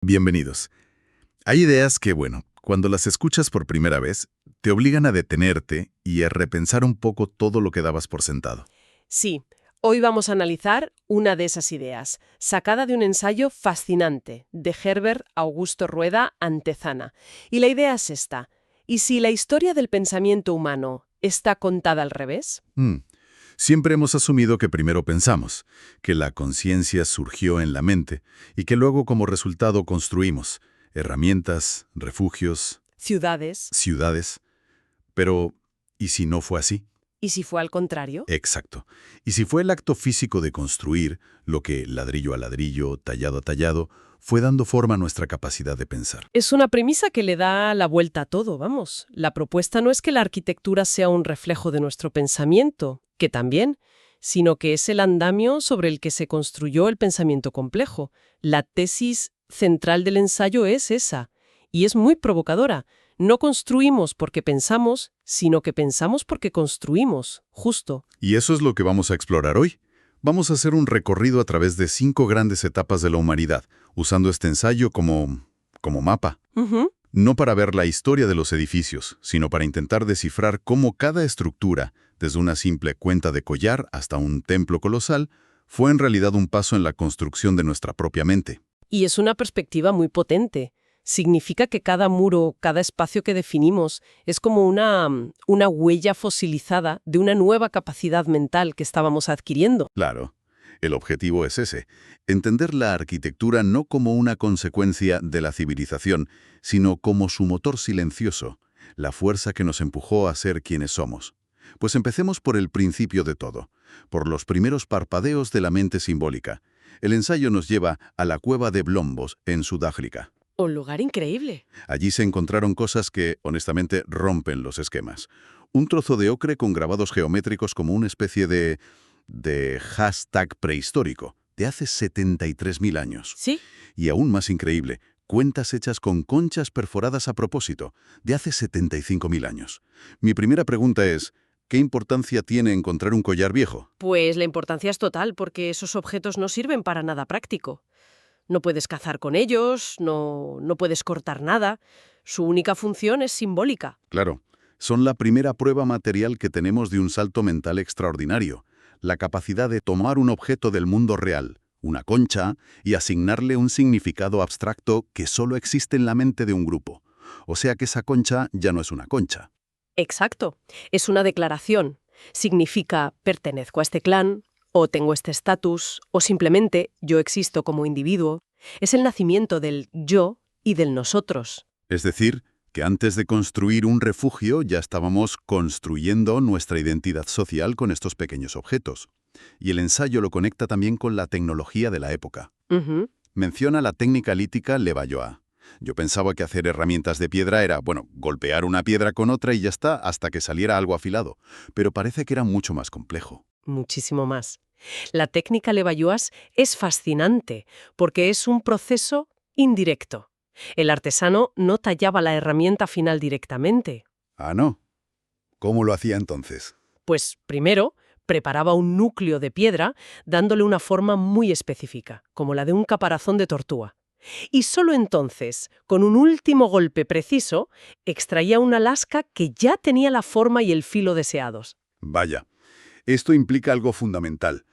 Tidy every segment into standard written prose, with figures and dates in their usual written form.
Bienvenidos. Hay ideas que, cuando las escuchas por primera vez, te obligan a detenerte y a repensar un poco todo lo que dabas por sentado. Sí, hoy vamos a analizar una de esas ideas, sacada de un ensayo fascinante de Herbert Augusto Rueda Antezana. Y la idea es esta: ¿y si la historia del pensamiento humano está contada al revés? Siempre hemos asumido que primero pensamos, que la conciencia surgió en la mente y que luego como resultado construimos herramientas, refugios, Ciudades. ciudades. Pero, ¿y si no fue así? ¿Y si fue al contrario? Exacto. Y si fue el acto físico de construir, lo que ladrillo a ladrillo, tallado a tallado, fue dando forma a nuestra capacidad de pensar. Es una premisa que le da la vuelta a todo, vamos. La propuesta no es que la arquitectura sea un reflejo de nuestro pensamiento, que también, sino que es el andamio sobre el que se construyó el pensamiento complejo. La tesis central del ensayo es esa, y es muy provocadora. No construimos porque pensamos, sino que pensamos porque construimos, justo. Y eso es lo que vamos a explorar hoy. Vamos a hacer un recorrido a través de 5 grandes etapas de la humanidad, usando este ensayo como mapa. Ujú. No para ver la historia de los edificios, sino para intentar descifrar cómo cada estructura, desde una simple cuenta de collar hasta un templo colosal, fue en realidad un paso en la construcción de nuestra propia mente. Y es una perspectiva muy potente. Significa que cada muro, cada espacio que definimos, es como una huella fosilizada de una nueva capacidad mental que estábamos adquiriendo. Claro, el objetivo es ese, entender la arquitectura no como una consecuencia de la civilización, sino como su motor silencioso, la fuerza que nos empujó a ser quienes somos. Pues empecemos por el principio de todo, por los primeros parpadeos de la mente simbólica. El ensayo nos lleva a la cueva de Blombos, en Sudáfrica. Un lugar increíble. Allí se encontraron cosas que, honestamente, rompen los esquemas. Un trozo de ocre con grabados geométricos como una especie de hashtag prehistórico, de hace 73.000 años. ¿Sí? Y aún más increíble, cuentas hechas con conchas perforadas a propósito, de hace 75.000 años. Mi primera pregunta es, ¿qué importancia tiene encontrar un collar viejo? Pues la importancia es total, porque esos objetos no sirven para nada práctico. No puedes cazar con ellos, no puedes cortar nada. Su única función es simbólica. Claro, son la primera prueba material que tenemos de un salto mental extraordinario, la capacidad de tomar un objeto del mundo real, una concha, y asignarle un significado abstracto que solo existe en la mente de un grupo. O sea que esa concha ya no es una concha. Exacto. Es una declaración. Significa pertenezco a este clan, o tengo este estatus, o simplemente yo existo como individuo. Es el nacimiento del yo y del nosotros. Es decir, que antes de construir un refugio ya estábamos construyendo nuestra identidad social con estos pequeños objetos. Y el ensayo lo conecta también con la tecnología de la época. Ujú. Menciona la técnica lítica Levallois. Yo pensaba que hacer herramientas de piedra era, golpear una piedra con otra y ya está, hasta que saliera algo afilado. Pero parece que era mucho más complejo. Muchísimo más. La técnica Levallois es fascinante porque es un proceso indirecto. El artesano no tallaba la herramienta final directamente. Ah, ¿no? ¿Cómo lo hacía entonces? Pues primero preparaba un núcleo de piedra dándole una forma muy específica, como la de un caparazón de tortuga. Y solo entonces, con un último golpe preciso, extraía una lasca que ya tenía la forma y el filo deseados. Vaya, esto implica algo fundamental.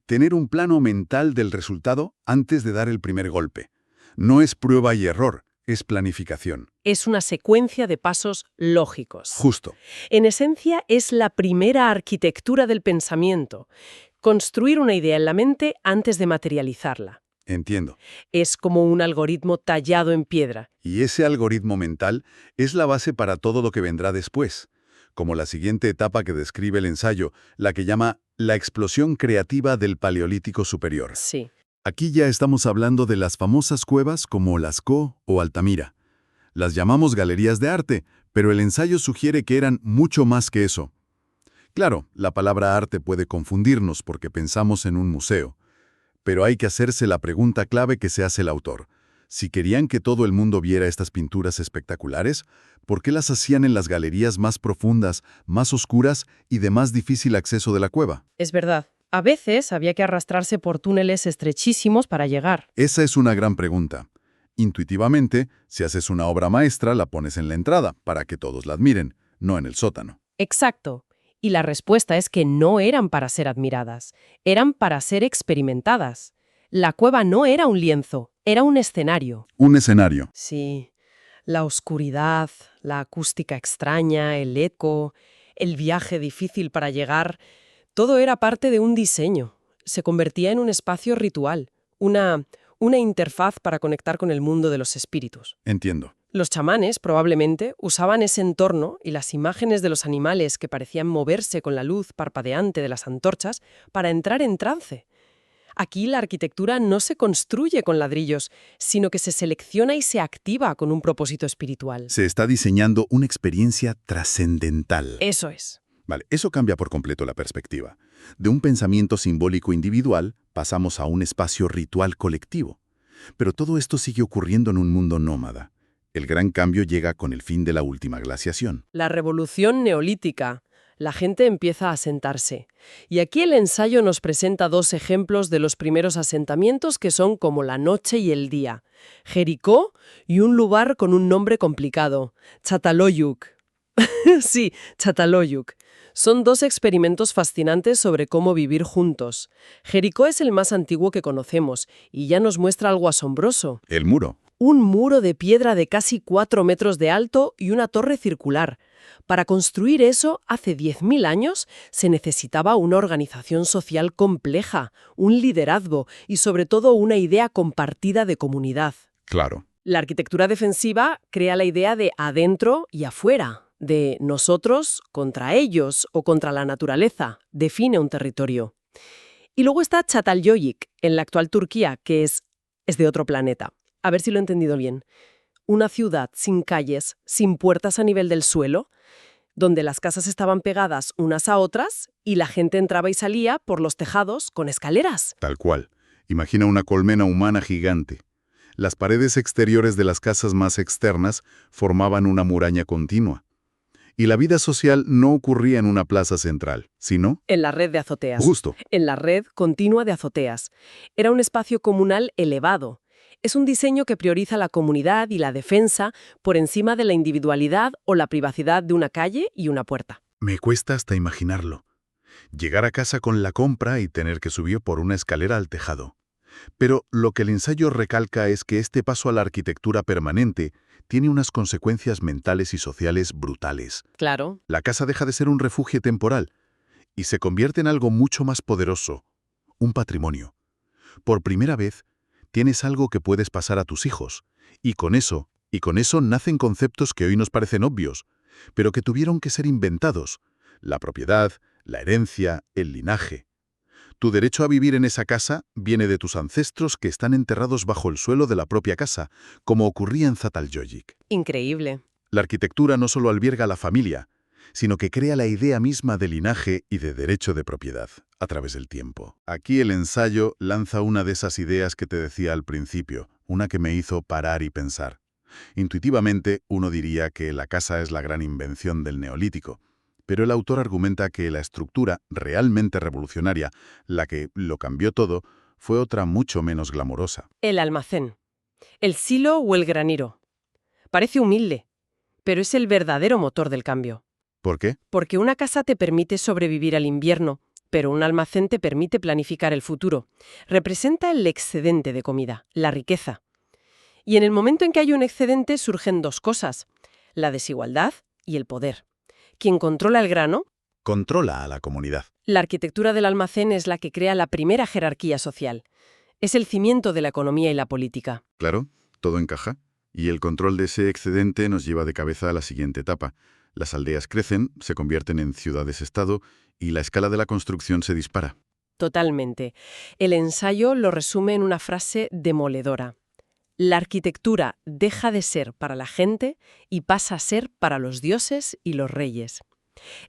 Tener un plano mental del resultado antes de dar el primer golpe. No es prueba y error, es planificación. Es una secuencia de pasos lógicos. Justo. En esencia, es la primera arquitectura del pensamiento. Construir una idea en la mente antes de materializarla. Entiendo. Es como un algoritmo tallado en piedra. Y ese algoritmo mental es la base para todo lo que vendrá después, como la siguiente etapa que describe el ensayo, la que llama la explosión creativa del Paleolítico Superior. Sí. Aquí ya estamos hablando de las famosas cuevas como Lascaux o Altamira. Las llamamos galerías de arte, pero el ensayo sugiere que eran mucho más que eso. Claro, la palabra arte puede confundirnos porque pensamos en un museo, pero hay que hacerse la pregunta clave que se hace el autor. Si querían que todo el mundo viera estas pinturas espectaculares, ¿por qué las hacían en las galerías más profundas, más oscuras y de más difícil acceso de la cueva? Es verdad. A veces había que arrastrarse por túneles estrechísimos para llegar. Esa es una gran pregunta. Intuitivamente, si haces una obra maestra, la pones en la entrada, para que todos la admiren, no en el sótano. Exacto. Y la respuesta es que no eran para ser admiradas, eran para ser experimentadas. La cueva no era un lienzo, era un escenario. Un escenario. Sí, la oscuridad, la acústica extraña, el eco, el viaje difícil para llegar, todo era parte de un diseño. Se convertía en un espacio ritual, una interfaz para conectar con el mundo de los espíritus. Entiendo. Los chamanes, probablemente, usaban ese entorno y las imágenes de los animales que parecían moverse con la luz parpadeante de las antorchas para entrar en trance. Aquí la arquitectura no se construye con ladrillos, sino que se selecciona y se activa con un propósito espiritual. Se está diseñando una experiencia trascendental. Eso es. Vale, eso cambia por completo la perspectiva. De un pensamiento simbólico individual pasamos a un espacio ritual colectivo. Pero todo esto sigue ocurriendo en un mundo nómada. El gran cambio llega con el fin de la última glaciación. La revolución neolítica. La gente empieza a asentarse. Y aquí el ensayo nos presenta dos ejemplos de los primeros asentamientos que son como la noche y el día. Jericó y un lugar con un nombre complicado, Çatalhöyük. Sí, Çatalhöyük. Son dos experimentos fascinantes sobre cómo vivir juntos. Jericó es el más antiguo que conocemos y ya nos muestra algo asombroso. El muro. Un muro de piedra de casi 4 metros de alto y una torre circular. Para construir eso, hace 10.000 años, se necesitaba una organización social compleja, un liderazgo y sobre todo una idea compartida de comunidad. Claro. La arquitectura defensiva crea la idea de adentro y afuera, de nosotros contra ellos o contra la naturaleza, define un territorio. Y luego está Çatalhöyük, en la actual Turquía, que es de otro planeta. A ver si lo he entendido bien. Una ciudad sin calles, sin puertas a nivel del suelo, donde las casas estaban pegadas unas a otras y la gente entraba y salía por los tejados con escaleras. Tal cual. Imagina una colmena humana gigante. Las paredes exteriores de las casas más externas formaban una muralla continua. Y la vida social no ocurría en una plaza central, sino... En la red de azoteas. Justo. En la red continua de azoteas. Era un espacio comunal elevado. Es un diseño que prioriza la comunidad y la defensa por encima de la individualidad o la privacidad de una calle y una puerta. Me cuesta hasta imaginarlo. Llegar a casa con la compra y tener que subir por una escalera al tejado. Pero lo que el ensayo recalca es que este paso a la arquitectura permanente tiene unas consecuencias mentales y sociales brutales. Claro. La casa deja de ser un refugio temporal y se convierte en algo mucho más poderoso, un patrimonio. Por primera vez, tienes algo que puedes pasar a tus hijos, y con eso nacen conceptos que hoy nos parecen obvios, pero que tuvieron que ser inventados: la propiedad, la herencia, el linaje. Tu derecho a vivir en esa casa viene de tus ancestros que están enterrados bajo el suelo de la propia casa, como ocurría en Çatalhöyük. Increíble. La arquitectura no solo alberga a la familia, sino que crea la idea misma de linaje y de derecho de propiedad, a través del tiempo. Aquí el ensayo lanza una de esas ideas que te decía al principio, una que me hizo parar y pensar. Intuitivamente, uno diría que la casa es la gran invención del Neolítico, pero el autor argumenta que la estructura realmente revolucionaria, la que lo cambió todo, fue otra mucho menos glamorosa. El almacén. El silo o el granero. Parece humilde, pero es el verdadero motor del cambio. ¿Por qué? Porque una casa te permite sobrevivir al invierno, pero un almacén te permite planificar el futuro. Representa el excedente de comida, la riqueza. Y en el momento en que hay un excedente surgen dos cosas: la desigualdad y el poder. Quien controla el grano, Controla a la comunidad. la arquitectura del almacén es la que crea la primera jerarquía social. Es el cimiento de la economía y la política. Claro, todo encaja. Y el control de ese excedente nos lleva de cabeza a la siguiente etapa. Las aldeas crecen, se convierten en ciudades-estado y la escala de la construcción se dispara. Totalmente. El ensayo lo resume en una frase demoledora. La arquitectura deja de ser para la gente y pasa a ser para los dioses y los reyes.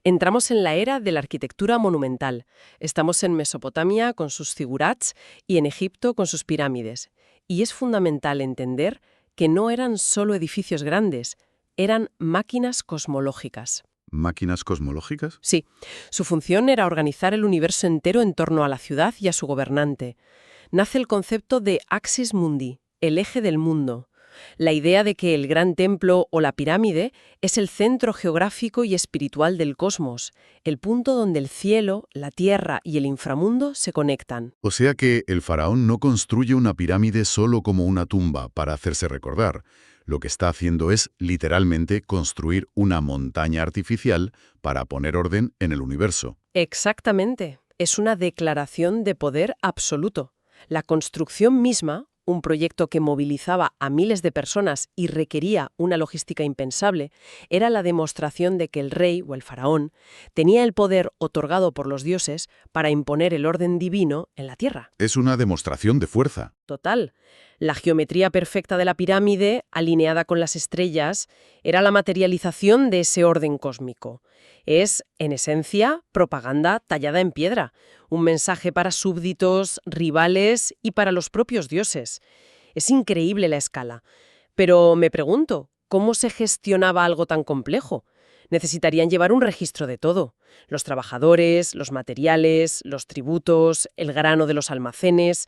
Entramos en la era de la arquitectura monumental. Estamos en Mesopotamia con sus zigurats y en Egipto con sus pirámides. Y es fundamental entender que no eran solo edificios grandes, eran máquinas cosmológicas. ¿Máquinas cosmológicas? Sí, su función era organizar el universo entero en torno a la ciudad y a su gobernante. Nace el concepto de axis mundi, el eje del mundo, La idea de que el gran templo o la pirámide es el centro geográfico y espiritual del cosmos, el punto donde el cielo, la tierra y el inframundo se conectan. O sea que el faraón no construye una pirámide solo como una tumba para hacerse recordar. Lo que está haciendo es, literalmente, construir una montaña artificial para poner orden en el universo. Exactamente. Es una declaración de poder absoluto. La construcción misma, un proyecto que movilizaba a miles de personas y requería una logística impensable, era la demostración de que el rey o el faraón tenía el poder otorgado por los dioses para imponer el orden divino en la tierra. Es una demostración de fuerza. Total. La geometría perfecta de la pirámide, alineada con las estrellas, era la materialización de ese orden cósmico. Es, en esencia, propaganda tallada en piedra, un mensaje para súbditos, rivales y para los propios dioses. Es increíble la escala. Pero me pregunto, ¿cómo se gestionaba algo tan complejo? Necesitarían llevar un registro de todo. Los trabajadores, los materiales, los tributos, el grano de los almacenes.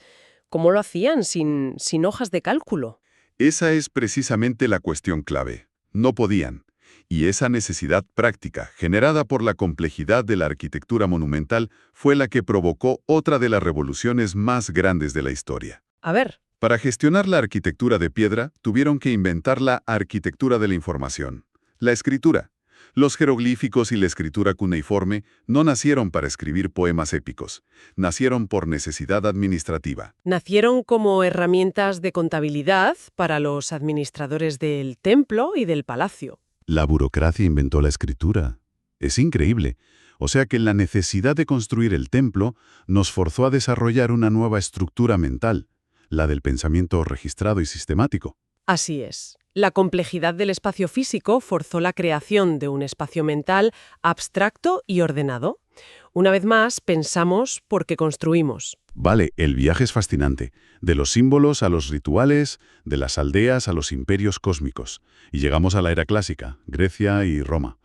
¿Cómo lo hacían sin hojas de cálculo? Esa es precisamente la cuestión clave. No podían. Y esa necesidad práctica, generada por la complejidad de la arquitectura monumental, fue la que provocó otra de las revoluciones más grandes de la historia. A ver. Para gestionar la arquitectura de piedra, tuvieron que inventar la arquitectura de la información, la escritura. Los jeroglíficos y la escritura cuneiforme no nacieron para escribir poemas épicos, nacieron por necesidad administrativa. Nacieron como herramientas de contabilidad para los administradores del templo y del palacio. La burocracia inventó la escritura. Es increíble. O sea que la necesidad de construir el templo nos forzó a desarrollar una nueva estructura mental, la del pensamiento registrado y sistemático. Así es. La complejidad del espacio físico forzó la creación de un espacio mental abstracto y ordenado. Una vez más, pensamos porque construimos. Vale, el viaje es fascinante. De los símbolos a los rituales, de las aldeas a los imperios cósmicos. Y llegamos a la era clásica, Grecia y Roma.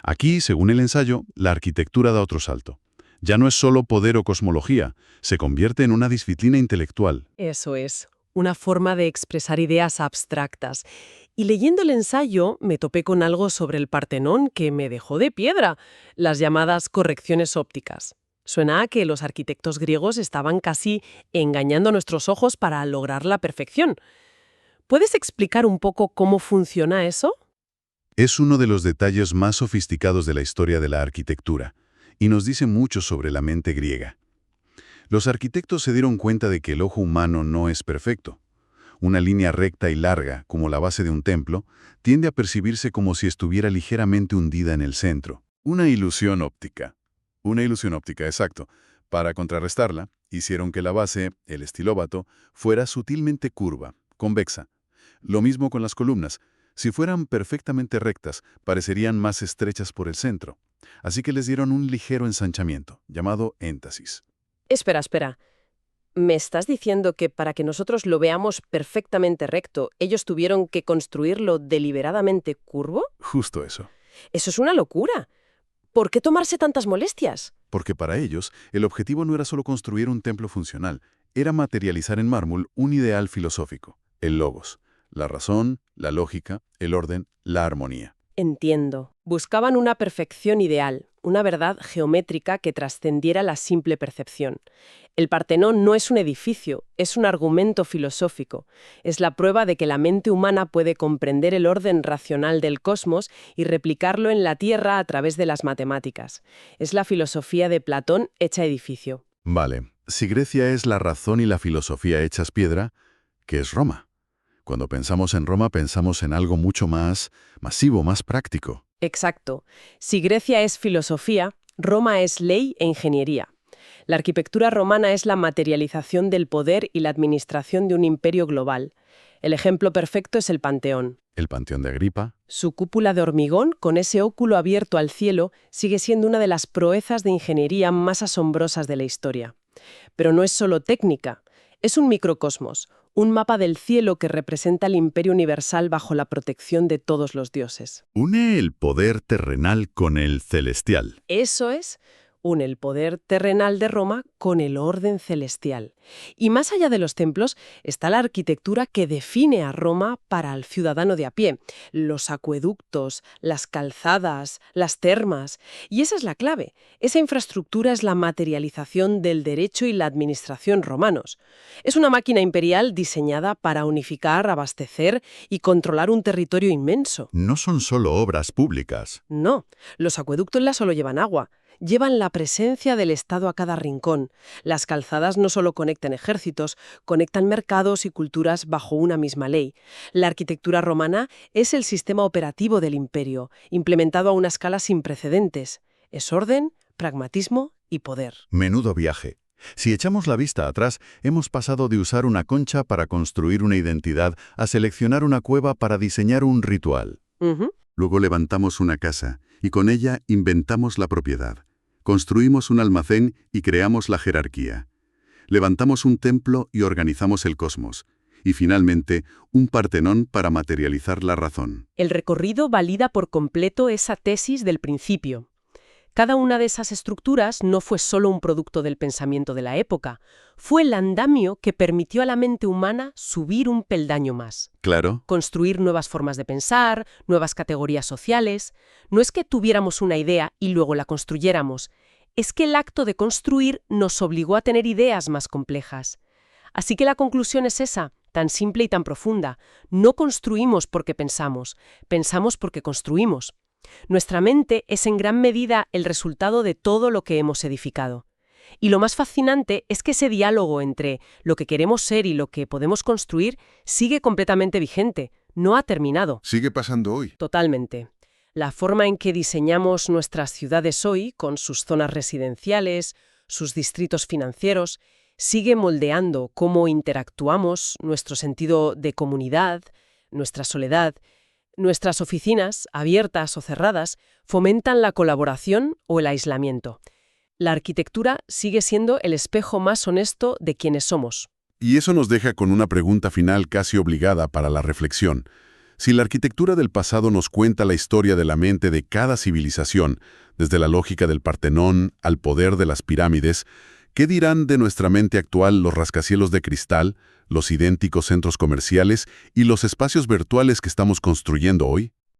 Aquí, según el ensayo, la arquitectura da otro salto. Ya no es solo poder o cosmología, se convierte en una disciplina intelectual. Eso es, una forma de expresar ideas abstractas. Y leyendo el ensayo me topé con algo sobre el Partenón que me dejó de piedra, las llamadas correcciones ópticas. Suena a que los arquitectos griegos estaban casi engañando nuestros ojos para lograr la perfección. ¿Puedes explicar un poco cómo funciona eso? Es uno de los detalles más sofisticados de la historia de la arquitectura, y nos dice mucho sobre la mente griega. Los arquitectos se dieron cuenta de que el ojo humano no es perfecto. Una línea recta y larga, como la base de un templo, tiende a percibirse como si estuviera ligeramente hundida en el centro. Una ilusión óptica. Una ilusión óptica, exacto. Para contrarrestarla, hicieron que la base, el estilóbato, fuera sutilmente curva, convexa. Lo mismo con las columnas. Si fueran perfectamente rectas, parecerían más estrechas por el centro. Así que les dieron un ligero ensanchamiento, llamado énfasis. Espera. ¿Me estás diciendo que para que nosotros lo veamos perfectamente recto, ellos tuvieron que construirlo deliberadamente curvo? Justo eso. Eso es una locura. ¿Por qué tomarse tantas molestias? Porque para ellos, el objetivo no era solo construir un templo funcional, era materializar en mármol un ideal filosófico, el logos, la razón, la lógica, el orden, la armonía. Entiendo. Buscaban una perfección ideal, una verdad geométrica que trascendiera la simple percepción. El Partenón no es un edificio, es un argumento filosófico. Es la prueba de que la mente humana puede comprender el orden racional del cosmos y replicarlo en la Tierra a través de las matemáticas. Es la filosofía de Platón hecha edificio. Vale, si Grecia es la razón y la filosofía hechas piedra, ¿qué es Roma? Cuando pensamos en Roma pensamos en algo mucho más masivo, más práctico. Exacto. Si Grecia es filosofía, Roma es ley e ingeniería. La arquitectura romana es la materialización del poder y la administración de un imperio global. El ejemplo perfecto es el Panteón. El Panteón de Agripa. Su cúpula de hormigón, con ese óculo abierto al cielo, sigue siendo una de las proezas de ingeniería más asombrosas de la historia. Pero no es solo técnica, es un microcosmos, un mapa del cielo que representa el imperio universal bajo la protección de todos los dioses. Une el poder terrenal con el celestial. Eso es une el poder terrenal de Roma con el orden celestial. Y más allá de los templos está la arquitectura que define a Roma para el ciudadano de a pie. Los acueductos, las calzadas, las termas. Y esa es la clave. Esa infraestructura es la materialización del derecho y la administración romanos. Es una máquina imperial diseñada para unificar, abastecer y controlar un territorio inmenso. No son solo obras públicas. No, los acueductos no solo llevan agua, llevan la presencia del Estado a cada rincón. Las calzadas no solo conectan ejércitos, conectan mercados y culturas bajo una misma ley. La arquitectura romana es el sistema operativo del imperio, implementado a una escala sin precedentes. Es orden, pragmatismo y poder. Menudo viaje. Si echamos la vista atrás, hemos pasado de usar una concha para construir una identidad a seleccionar una cueva para diseñar un ritual. Luego levantamos una casa y con ella inventamos la propiedad. Construimos un almacén y creamos la jerarquía. Levantamos un templo y organizamos el cosmos. Y finalmente, un Partenón para materializar la razón. El recorrido valida por completo esa tesis del principio. Cada una de esas estructuras no fue solo un producto del pensamiento de la época, fue el andamio que permitió a la mente humana subir un peldaño más. Claro. Construir nuevas formas de pensar, nuevas categorías sociales. No es que tuviéramos una idea y luego la construyéramos, es que el acto de construir nos obligó a tener ideas más complejas. Así que la conclusión es esa, tan simple y tan profunda. No construimos porque pensamos, pensamos porque construimos. Nuestra mente es en gran medida el resultado de todo lo que hemos edificado. Y lo más fascinante es que ese diálogo entre lo que queremos ser y lo que podemos construir sigue completamente vigente, no ha terminado. ¿Sigue pasando hoy? Totalmente. La forma en que diseñamos nuestras ciudades hoy, con sus zonas residenciales, sus distritos financieros, sigue moldeando cómo interactuamos, nuestro sentido de comunidad, nuestra soledad. Nuestras oficinas, abiertas o cerradas, fomentan la colaboración o el aislamiento. La arquitectura sigue siendo el espejo más honesto de quienes somos. Y eso nos deja con una pregunta final casi obligada para la reflexión. Si la arquitectura del pasado nos cuenta la historia de la mente de cada civilización, desde la lógica del Partenón al poder de las pirámides, ¿qué dirán de nuestra mente actual los rascacielos de cristal, los idénticos centros comerciales y los espacios virtuales que estamos construyendo hoy?